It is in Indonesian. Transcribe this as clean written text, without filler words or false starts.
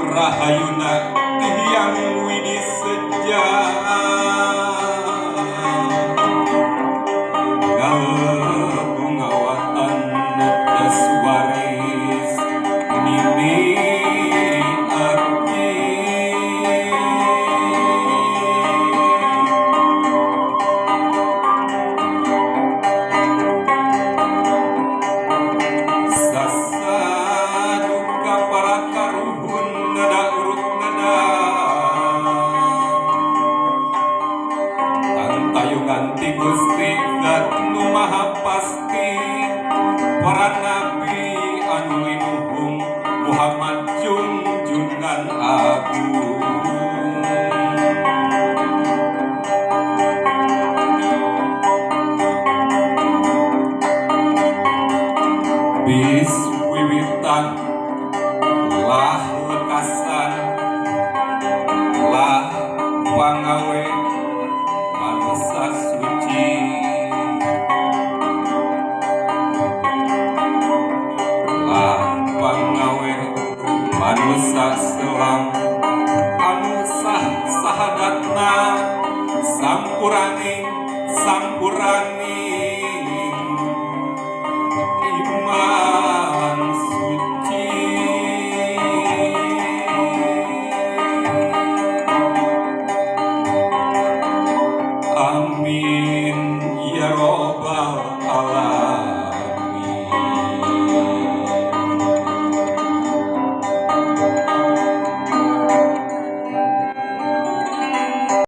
Rahayuna tiyang widi ngabungawatan daswaris nini aki sasaduka para karuhun nada urut nada tantayungan ti Gusti dat nu maha pasti para nabi anu linuhung Muhammad junjungan agung bis wiwitan lah lekasan lah pangawe manusia suci lah pangawe manusia selam anu sahadatna sampurani